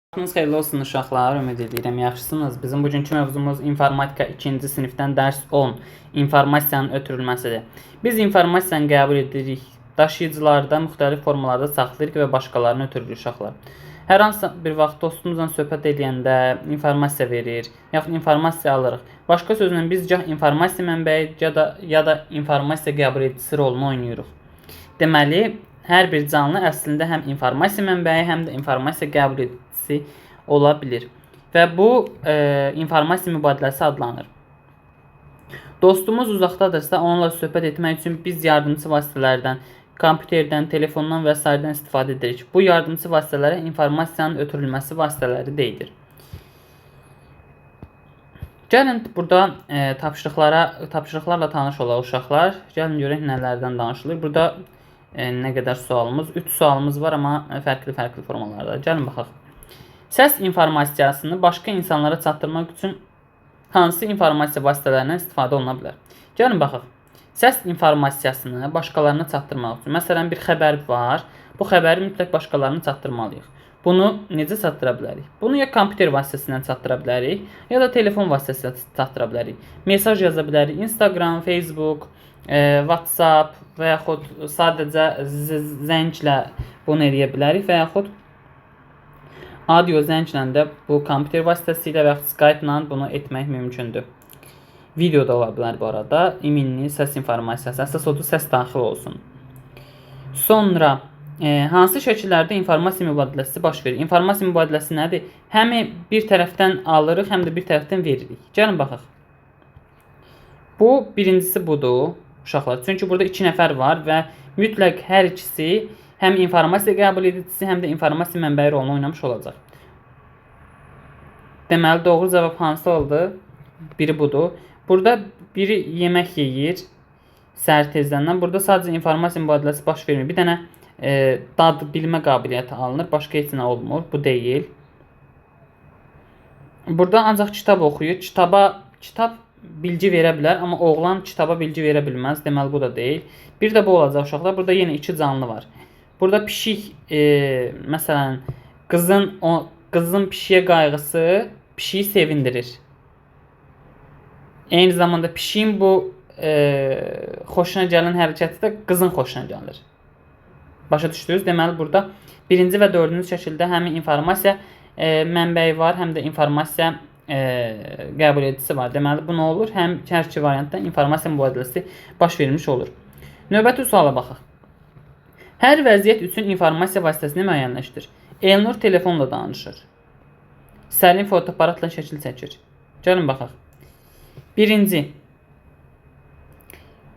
Vaxtınız xeyirli olsun uşaqlar, ümid edirəm yaxşısınız. Bizim bugünkü mövzumuz informatika 2-ci sinifdən dərs 10, informasiyanın ötürülməsidir. Biz informasiyanı qəbul edirik, daşıyıcılarda, müxtəlif formalarda saxlayırıq və başqalarını ötürürük uşaqlar. Hər hansı bir vaxt dostumuzla söhbət edəndə informasiya verir, yaxud informasiya alırıq. Başqa sözlə biz gah informasiya mənbəyi ya da informasiya qəbul edicisi rolunu oynayırıq. Deməli, hər bir canlı əslində həm informasiya mənbəyi, həm də informasiya qəbul edicisi ola bilir və bu informasiya mübadiləsi adlanır. Dostumuz uzaqdadırsa onunla söhbət etmək üçün biz yardımçı vasitələrdən, kompüterdən, telefondan və s. istifadə edirik. Bu yardımçı vasitələrə informasiyanın ötürülməsi vasitələri deyilir. Gəlin burada tapşırıqlarla tanış olaq uşaqlar. Gəlin görək nələrdən danışılır. Burada nə qədər sualımız? 3 sualımız var, amma fərqli formalarda. Gəlin baxaq. Səs informasiyasını başqa insanlara çatdırmaq üçün hansı informasiya vasitələrindən istifadə oluna bilər? Gəlin baxaq. Səs informasiyasını başqalarına çatdırmaq üçün, məsələn, bir xəbər var. Bu xəbəri mütləq başqalarına çatdırmalıyıq. Bunu necə çatdıra bilərik? Bunu ya kompüter vasitəsindən çatdıra bilərik, ya da telefon vasitəsindən çatdıra bilərik. Mesaj yaza bilərik. Instagram, Facebook, WhatsApp və yaxud sadəcə zənglə bunu edə bilərik və yaxud audio zənglə də bu kompüter vasitəsilə və yaxud Skype ilə bunu etmək mümkündür. Video da ola bilər bu arada. İminli səs informasiyası. Əsas odur səs daxil olsun. Sonra hansı şəkillərdə informasiya mübadiləsi baş verir? İnformasiya mübadiləsi nədir? Həm bir tərəfdən alırıq, həm də bir tərəfdən veririk. Gəlin baxaq. Bu birincisi budur uşaqlar. Çünki burada 2 nəfər var və mütləq hər ikisi həm informasiya qəbul edicisi, həm də informasiya mənbəyi rolunu oynamış olacaq. Deməli, doğru cavab hansı oldu? Biri budur. Burada biri yemək yeyir səhər tezdəndən. Burada sadəcə informasiya mübadiləsi baş vermir. Bir dənə dad bilmə qabiliyyəti alınır. Başqa heç nə olmur. Bu deyil. Burada ancaq kitab oxuyur. Kitab bilgi verə bilər, amma oğlan kitaba bilgi verə bilməz. Deməli, bu da deyil. Bir də bu olacaq uşaqlar. Burada yenə 2 canlı var. Burada pişik, məsələn, qızın pişiyə qayğısı pişiyi sevindirir. Eyni zamanda pişiyin bu xoşuna gələn hərəkəti də qızın xoşuna gəlir. Başa düşdünüz? Deməli, burada 1-ci və 4-cü şəkildə həmin informasiya mənbəyi var, həm də informasiya qəbul edicisi var. Deməli, bu nə olur? Hər iki variantda informasiya mübadiləsi baş vermiş olur. Növbəti suala baxaq. Hər vəziyyət üçün informasiya vasitəsini müəyyənləşdir. Elnur telefonla danışır. Səlim fotoaparatla şəkil çəkir. Gəlin baxaq. Birinci.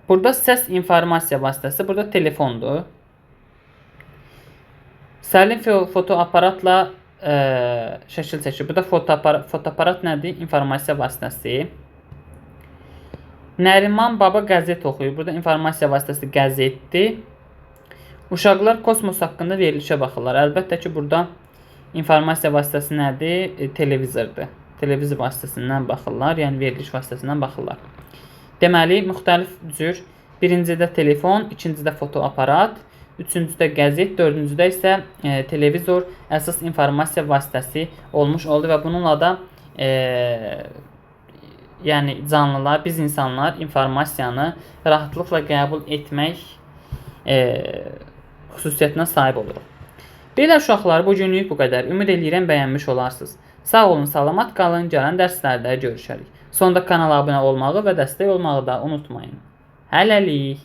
Burada səs informasiya vasitəsi, burada telefondur. Səlim fotoaparatla şəkil çəkir. Burada fotoaparat nədir? İnformasiya vasitəsi. Nəriman baba qəzet oxuyur. Burada informasiya vasitəsi qəzetdir. Uşaqlar kosmos haqqında verilişə baxırlar. Əlbəttə ki, burada informasiya vasitəsi nədir? Televizordur. Televizor vasitəsindən baxırlar, yəni veriliş vasitəsindən baxırlar. Deməli, müxtəlif cür. Birincidə telefon, ikincidə fotoaparat, üçüncüdə qəzet, dördüncüdə isə televizor əsas informasiya vasitəsi olmuş oldu və bununla da yəni canlılar, biz insanlar informasiyanı rahatlıqla qəbul etmək xüsusiyyətinə sahib oluruq. Belə uşaqlar, bu günlük bu qədər. Ümid edirəm bəyənmiş olarsınız. Sağ olun, salamat qalın, gələn dərslərdə görüşərik. Sonda kanala abunə olmağı və dəstək olmağı da unutmayın. Hələlik.